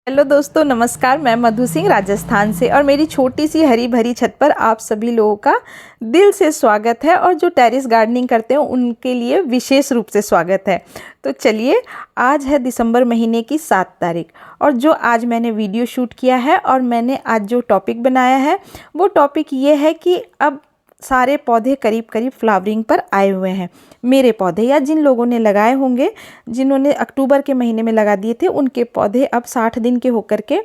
Hello दोस्तों, नमस्कार। मैं मधु सिंह राजस्थान से और मेरी छोटी सी हरी भरी छत पर आप सभी लोगों का दिल से स्वागत है। और जो टेरेस गार्डनिंग करते हैं उनके लिए विशेष रूप से स्वागत है। तो चलिए, आज है दिसंबर महीने की 7 तारीख और जो आज मैंने वीडियो शूट किया है और मैंने आज जो टॉपिक बनाया है वो टॉपिक ये है कि अब सारे पौधे करीब करीब फ्लावरिंग पर आए हुए हैं। मेरे पौधे या जिन लोगों ने लगाए होंगे, जिन्होंने अक्टूबर के महीने में लगा दिए थे, उनके पौधे अब 60 दिन के होकर के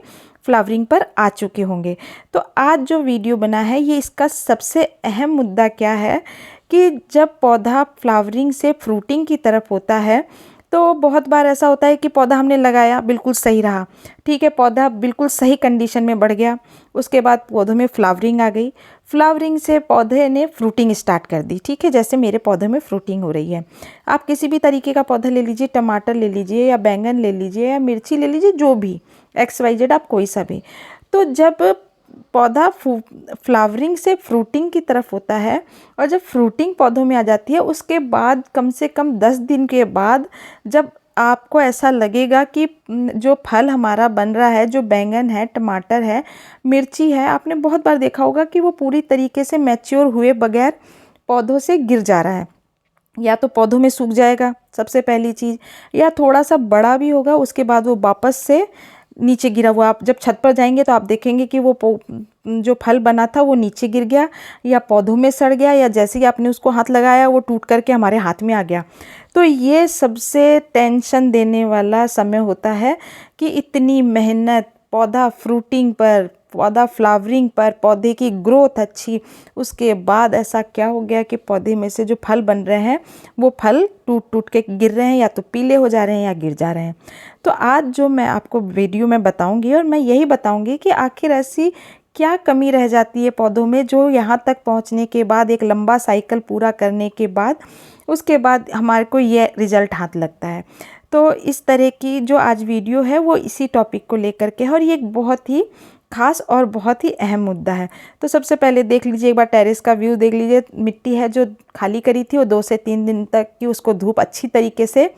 फ्लावरिंग पर आ चुके होंगे। तो आज जो वीडियो बना है ये इसका सबसे अहम मुद्दा क्या है कि जब पौधा फ्लावरिंग से फ्रूटिंग की तरफ होता है तो बहुत बार ऐसा होता है कि पौधा हमने लगाया, बिल्कुल सही रहा, ठीक है, पौधा बिल्कुल सही कंडीशन में बढ़ गया। उसके बाद पौधों में फ्लावरिंग आ गई, फ्लावरिंग से पौधे ने फ्रूटिंग स्टार्ट कर दी, ठीक है, जैसे मेरे पौधे में फ्रूटिंग हो रही है। आप किसी भी तरीके का पौधा ले लीजिए, टमाटर ले लीजिए या बैंगन ले लीजिए या मिर्ची ले लीजिए, जो भी XYZ आप कोई सा भी। तो जब पौधा फ्लावरिंग से फ्रूटिंग की तरफ होता है और जब फ्रूटिंग पौधों में आ जाती है, उसके बाद कम से कम 10 दिन के बाद जब आपको ऐसा लगेगा कि जो फल हमारा बन रहा है, जो बैंगन है, टमाटर है, मिर्ची है, आपने बहुत बार देखा होगा कि वो पूरी तरीके से मैच्योर हुए बगैर पौधों से गिर जा रहा है। या तो पौधों में सूख जाएगा सबसे पहली चीज़, या थोड़ा सा बड़ा भी होगा, उसके बाद वो वापस से नीचे गिरा हुआ। आप जब छत पर जाएंगे तो आप देखेंगे कि वो जो फल बना था वो नीचे गिर गया या पौधों में सड़ गया, या जैसे ही आपने उसको हाथ लगाया वो टूट करके हमारे हाथ में आ गया। तो ये सबसे टेंशन देने वाला समय होता है कि इतनी मेहनत पौधा फ्रूटिंग पर, पौधा फ्लावरिंग पर, पौधे की ग्रोथ अच्छी, उसके बाद ऐसा क्या हो गया कि पौधे में से जो फल बन रहे हैं वो फल टूट टूट के गिर रहे हैं, या तो पीले हो जा रहे हैं या गिर जा रहे हैं। तो आज जो मैं आपको वीडियो में बताऊंगी और मैं यही बताऊंगी कि आखिर ऐसी क्या कमी रह जाती है पौधों में, जो यहाँ तक पहुँचने के बाद, एक लंबा साइकिल पूरा करने के बाद, उसके बाद हमारे को ये रिज़ल्ट हाथ लगता है। तो इस तरह की जो आज वीडियो है वो इसी टॉपिक को लेकर के है और ये एक बहुत ही खास और बहुत ही अहम मुद्दा है। तो सबसे पहले देख लीजिए, एक बार टेरेस का व्यू देख लीजिए। मिट्टी है जो खाली करी थी वो 2 से 3 दिन तक की उसको धूप अच्छी तरीके से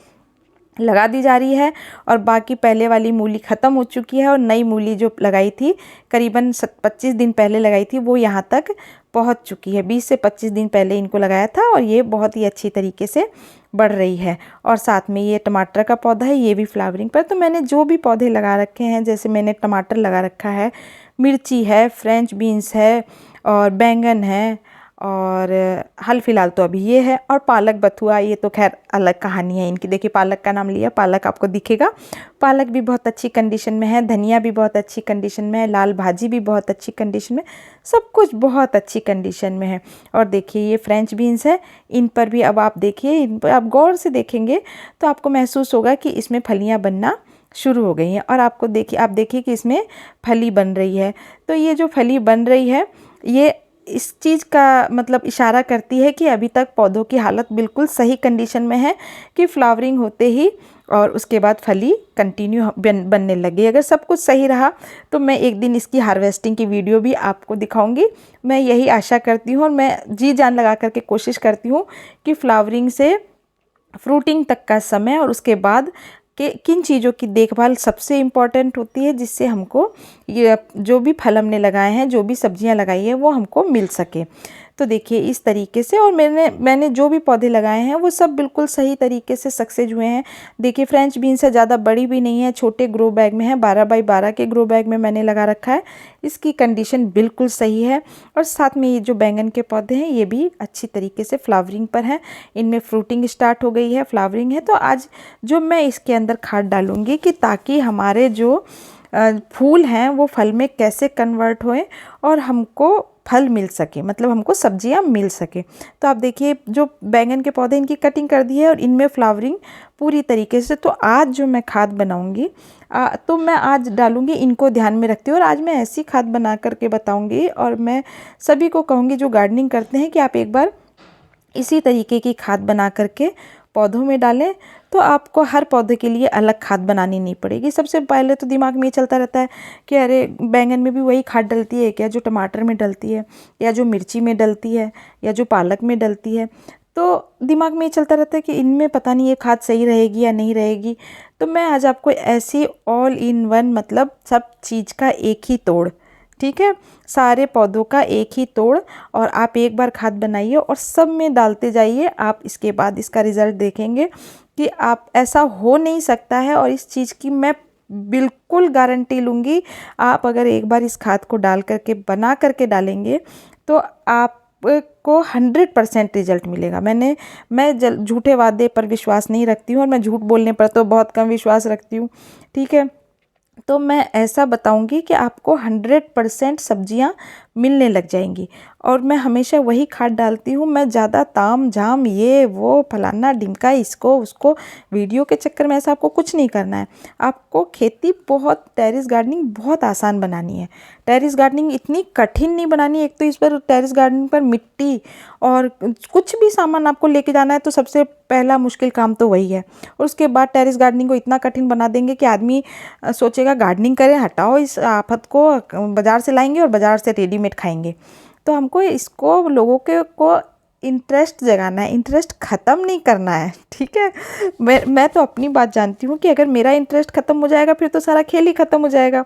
लगा दी जा रही है और बाकी पहले वाली मूली ख़त्म हो चुकी है और नई मूली जो लगाई थी करीबन 25 दिन पहले लगाई थी वो यहाँ तक पहुँच चुकी है। 20 से 25 दिन पहले इनको लगाया था और ये बहुत ही अच्छी तरीके से बढ़ रही है। और साथ में ये टमाटर का पौधा है, ये भी फ्लावरिंग पर। तो मैंने जो भी पौधे लगा रखे हैं, जैसे मैंने टमाटर लगा रखा है, मिर्ची है, फ्रेंच बीन्स है और बैंगन है, और हाल फिलहाल तो अभी ये है, और पालक बथुआ, ये तो खैर अलग कहानी है इनकी। देखिए, पालक का नाम लिया, पालक आपको दिखेगा, पालक भी बहुत अच्छी कंडीशन में है, धनिया भी बहुत अच्छी कंडीशन में है, लाल भाजी भी बहुत अच्छी कंडीशन में, सब कुछ बहुत अच्छी कंडीशन में है। और देखिए ये फ्रेंच बीन्स है, इन पर भी अब आप देखिए, इन पर आप गौर से देखेंगे तो आपको महसूस होगा कि इसमें फलियाँ बनना शुरू हो गई हैं। और आपको देखिए, आप देखिए कि इसमें फली बन रही है। तो ये जो फली बन रही है ये इस चीज़ का मतलब इशारा करती है कि अभी तक पौधों की हालत बिल्कुल सही कंडीशन में है कि फ्लावरिंग होते ही और उसके बाद फली कंटिन्यू बनने लगी। अगर सब कुछ सही रहा तो मैं एक दिन इसकी हार्वेस्टिंग की वीडियो भी आपको दिखाऊंगी। मैं यही आशा करती हूँ और मैं जी जान लगा करके कोशिश करती हूँ कि फ्लावरिंग से फ्रूटिंग तक का समय और उसके बाद कि किन चीज़ों की देखभाल सबसे इम्पॉर्टेंट होती है, जिससे हमको ये जो भी फल हमने लगाए हैं, जो भी सब्जियां लगाई है, वो हमको मिल सके। तो देखिए इस तरीके से, और मैंने जो भी पौधे लगाए हैं वो सब बिल्कुल सही तरीके से सक्सेस हुए हैं। देखिए फ्रेंच बीन्स है, ज़्यादा बड़ी भी नहीं है, छोटे ग्रो बैग में है, 12 बाई 12 के ग्रो बैग में मैंने लगा रखा है, इसकी कंडीशन बिल्कुल सही है। और साथ में ये जो बैंगन के पौधे हैं ये भी अच्छी तरीके से फ्लावरिंग पर हैं, इनमें फ्रूटिंग स्टार्ट हो गई है, फ्लावरिंग है। तो आज जो मैं इसके अंदर खाद डालूँगी कि ताकि हमारे जो फूल हैं वो फल में कैसे कन्वर्ट होएं और हमको फल मिल सके, मतलब हमको सब्जियां मिल सके। तो आप देखिए जो बैंगन के पौधे, इनकी कटिंग कर दी है और इनमें फ्लावरिंग पूरी तरीके से। तो आज जो मैं खाद बनाऊंगी तो मैं आज डालूंगी, इनको ध्यान में रखती हूँ, और आज मैं ऐसी खाद बना करके बताऊंगी। और मैं सभी को कहूँगी जो गार्डनिंग करते हैं कि आप एक बार इसी तरीके की खाद बना करके पौधों में डालें, तो आपको हर पौधे के लिए अलग खाद बनानी नहीं पड़ेगी। सबसे पहले तो दिमाग में ये चलता रहता है कि अरे बैंगन में भी वही खाद डलती है क्या जो टमाटर में डलती है, या जो मिर्ची में डलती है, या जो पालक में डलती है। तो तो दिमाग में ये चलता रहता है कि इनमें पता नहीं ये खाद सही रहेगी या नहीं रहेगी। तो मैं आज आपको ऐसी ऑल इन वन, मतलब सब चीज़ का एक ही तोड़, ठीक है, सारे पौधों का एक ही तोड़, और आप एक बार खाद बनाइए और सब में डालते जाइए। आप इसके बाद इसका रिज़ल्ट देखेंगे कि आप, ऐसा हो नहीं सकता है, और इस चीज़ की मैं बिल्कुल गारंटी लूँगी। आप अगर एक बार इस खाद को डाल करके, बना करके डालेंगे, तो आपको 100% रिजल्ट मिलेगा। मैं झूठे वादे पर विश्वास नहीं रखती हूँ, और मैं झूठ बोलने पर तो बहुत कम विश्वास रखती हूँ, ठीक है। तो मैं ऐसा बताऊंगी कि आपको 100% सब्जियां मिलने लग जाएंगी। और मैं हमेशा वही खाद डालती हूँ। मैं ज़्यादा ताम झाम ये वो फलाना ढिमका इसको उसको वीडियो के चक्कर में ऐसा आपको कुछ नहीं करना है। आपको खेती बहुत, टेरेस गार्डनिंग बहुत आसान बनानी है। टेरेस गार्डनिंग इतनी कठिन नहीं बनानी। एक तो इस पर, टेरेस गार्डनिंग पर मिट्टी और कुछ भी सामान आपको लेके जाना है, तो सबसे पहला मुश्किल काम तो वही है। और उसके बाद टेरेस गार्डनिंग को इतना कठिन बना देंगे कि आदमी सोचेगा गार्डनिंग करें, हटाओ इस आफत को, बाज़ार से लाएंगे और बाज़ार से रेडीमेड खाएंगे। तो हमको इसको, लोगों को इंटरेस्ट जगाना है, इंटरेस्ट ख़त्म नहीं करना है, ठीक है। मैं तो अपनी बात जानती हूँ कि अगर मेरा इंटरेस्ट ख़त्म हो जाएगा, फिर तो सारा खेल ही ख़त्म हो जाएगा।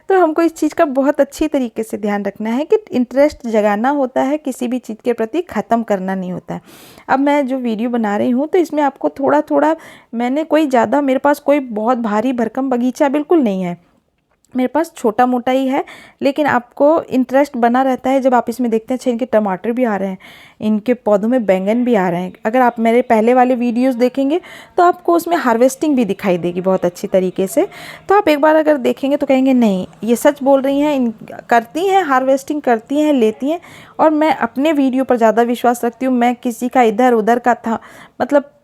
तो हमको इस चीज़ का बहुत अच्छी तरीके से ध्यान रखना है कि इंटरेस्ट जगाना होता है, किसी भी चीज़ के प्रति, ख़त्म करना नहीं होता है। अब मैं जो वीडियो बना रही हूँ, तो इसमें आपको थोड़ा थोड़ा, मैंने कोई ज़्यादा, मेरे पास कोई बहुत भारी भरकम बगीचा बिल्कुल नहीं है, मेरे पास छोटा मोटा ही है। लेकिन आपको इंटरेस्ट बना रहता है जब आप इसमें देखते हैं, अच्छा इनके टमाटर भी आ रहे हैं, इनके पौधों में बैंगन भी आ रहे हैं। अगर आप मेरे पहले वाले वीडियोस देखेंगे तो आपको उसमें हार्वेस्टिंग भी दिखाई देगी बहुत अच्छी तरीके से। तो आप एक बार अगर देखेंगे तो कहेंगे नहीं, ये सच बोल रही हैं, करती हैं हार्वेस्टिंग, करती हैं, लेती हैं। और मैं अपने वीडियो पर ज़्यादा विश्वास रखती हूँ। मैं किसी का इधर उधर का था, मतलब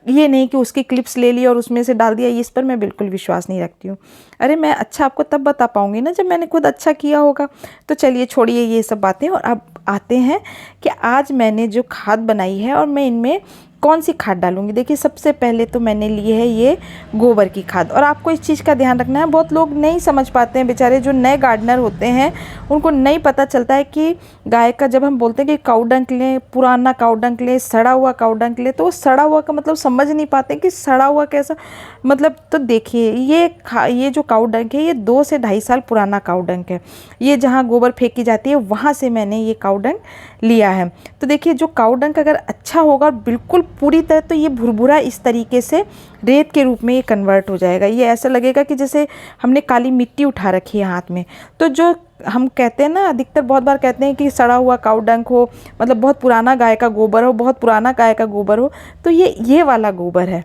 ये नहीं कि उसकी क्लिप्स ले ली और उसमें से डाल दिया, इस पर मैं बिल्कुल विश्वास नहीं रखती हूँ। अरे मैं अच्छा आपको तब बता पाऊँगी ना जब मैंने खुद अच्छा किया होगा। तो चलिए छोड़िए ये सब बातें, और अब आते हैं कि आज मैंने जो खाद बनाई है और मैं इनमें कौन सी खाद डालूंगी। देखिए सबसे पहले तो मैंने ली है ये गोबर की खाद। और आपको इस चीज़ का ध्यान रखना है, बहुत लोग नहीं समझ पाते हैं बेचारे, जो नए गार्डनर होते हैं उनको नहीं पता चलता है कि गाय का, जब हम बोलते हैं कि काऊ डंक लें, पुराना काऊ डंक लें, सड़ा हुआ काऊ डंक लें, तो वो सड़ा हुआ का मतलब समझ नहीं पाते कि सड़ा हुआ कैसा मतलब। तो देखिए ये जो काऊ डंक है, ये 2 से 2.5 साल पुराना काऊ डंक है। ये जहाँ गोबर फेंकी जाती है वहाँ से मैंने ये काऊ डंक लिया है। तो देखिए जो काऊ डंक अगर अच्छा होगा बिल्कुल पूरी तरह, तो ये भुरभुरा इस तरीके से रेत के रूप में ये कन्वर्ट हो जाएगा। ये ऐसा लगेगा कि जैसे हमने काली मिट्टी उठा रखी है हाथ में। तो जो हम कहते हैं ना, अधिकतर बहुत बार कहते हैं कि सड़ा हुआ काऊ डंक हो, मतलब बहुत पुराना गाय का गोबर हो, बहुत पुराना गाय का गोबर हो, तो ये वाला गोबर है,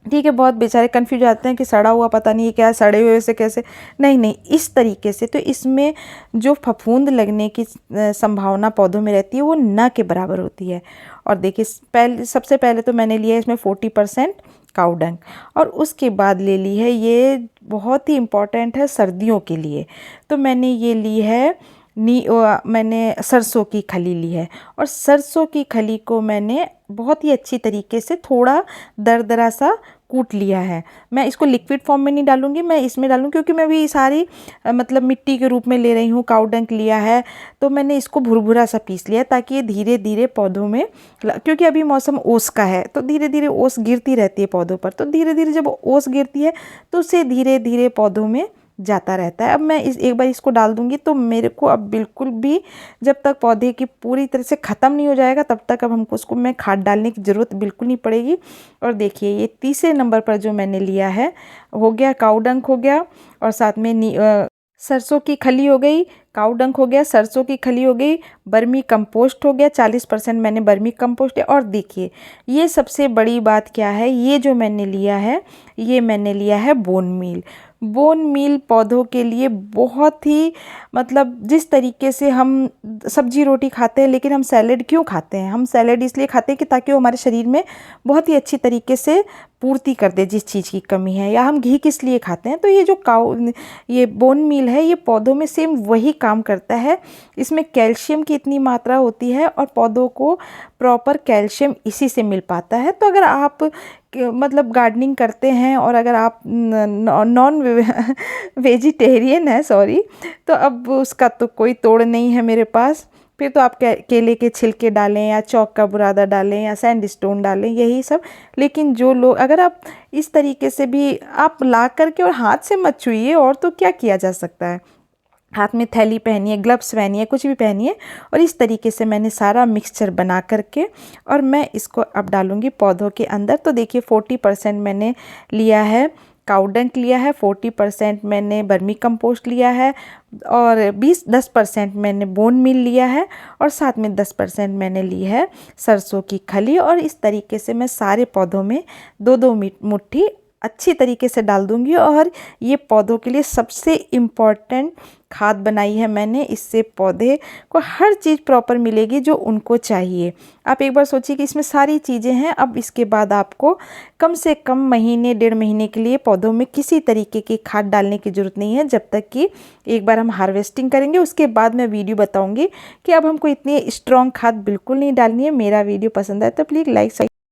ठीक है। बहुत बेचारे कन्फ्यूज आते हैं कि सड़ा हुआ पता नहीं क्या है, सड़े हुए से कैसे, नहीं, इस तरीके से। तो इसमें जो फफूंद लगने की संभावना पौधों में रहती है वो न के बराबर होती है। और देखिए सबसे पहले तो मैंने लिया है इसमें 40% काऊ डंक, और उसके बाद ले ली है, ये बहुत ही इम्पॉर्टेंट है सर्दियों के लिए, तो मैंने ये ली है मैंने सरसों की खली ली है। और सरसों की खली को मैंने बहुत ही अच्छी तरीके से थोड़ा दरदरा सा कूट लिया है। मैं इसको लिक्विड फॉर्म में नहीं डालूंगी, मैं इसमें डालूंगी क्योंकि मैं भी सारी मतलब मिट्टी के रूप में ले रही हूँ। काऊ डंक लिया है तो मैंने इसको भुरभुरा सा पीस लिया ताकि ये धीरे धीरे पौधों में, क्योंकि अभी मौसम ओस का है तो धीरे धीरे ओस गिरती रहती है पौधों पर, तो धीरे धीरे जब ओस गिरती है तो उससे धीरे धीरे पौधों में जाता रहता है। अब मैं एक बार इसको डाल दूंगी तो मेरे को अब बिल्कुल भी, जब तक पौधे की पूरी तरह से ख़त्म नहीं हो जाएगा तब तक अब हमको उसको मैं खाद डालने की ज़रूरत बिल्कुल नहीं पड़ेगी। और देखिए ये तीसरे नंबर पर जो मैंने लिया है हो गया काऊ डंक हो गया, और साथ में सरसों की खली हो गई, काऊ डंक हो गया, सरसों की खली हो गई, बर्मी कंपोस्ट हो गया, 40% मैंने बर्मी कंपोस्ट है। और देखिए ये सबसे बड़ी बात क्या है, ये जो मैंने लिया है ये मैंने लिया है बोन मील। बोन मील पौधों के लिए बहुत ही, मतलब जिस तरीके से हम सब्जी रोटी खाते हैं लेकिन हम सैलेड क्यों खाते हैं, हम सैलेड इसलिए खाते हैं कि ताकि वो हमारे शरीर में बहुत ही अच्छी तरीके से पूर्ति कर दे जिस चीज़ की कमी है, या हम घी किस लिए खाते हैं। तो ये जो ये बोन मील है ये पौधों में सेम वही काम करता है। इसमें कैल्शियम की इतनी मात्रा होती है और पौधों को प्रॉपर कैल्शियम इसी से मिल पाता है। तो अगर आप मतलब गार्डनिंग करते हैं और अगर आप नॉन वेजिटेरियन है, सॉरी, तो अब उसका तो कोई तोड़ नहीं है मेरे पास। फिर तो आप केले के छिलके डालें या चौक का बुरादा डालें या सैंडस्टोन डालें, यही सब। लेकिन जो लोग, अगर आप इस तरीके से भी आप ला करके और हाथ से मत छुइए, और तो क्या किया जा सकता है। हाथ में थैली पहनिए, ग्लव्स पहनिए, कुछ भी पहनिए, और इस तरीके से मैंने सारा मिक्सचर बना करके और मैं इसको अब डालूँगी पौधों के अंदर। तो देखिए 40% मैंने लिया है काऊ डंक लिया है, 40% मैंने वर्मी कंपोस्ट लिया है, और 10% मैंने बोन मील लिया है, और साथ में 10% मैंने ली है सरसों की खली। और इस तरीके से मैं सारे पौधों में 2-2 मुट्ठी अच्छी तरीके से डाल दूंगी। और ये पौधों के लिए सबसे इम्पॉर्टेंट खाद बनाई है मैंने। इससे पौधे को हर चीज़ प्रॉपर मिलेगी जो उनको चाहिए। आप एक बार सोचिए कि इसमें सारी चीज़ें हैं। अब इसके बाद आपको कम से कम महीने 1.5 महीने के लिए पौधों में किसी तरीके की खाद डालने की ज़रूरत नहीं है, जब तक कि एक बार हम हार्वेस्टिंग करेंगे। उसके बाद मैं वीडियो बताऊँगी कि अब हमको इतनी स्ट्रॉन्ग खाद बिल्कुल नहीं डालनी है। मेरा वीडियो पसंद आए तो प्लीज़ लाइक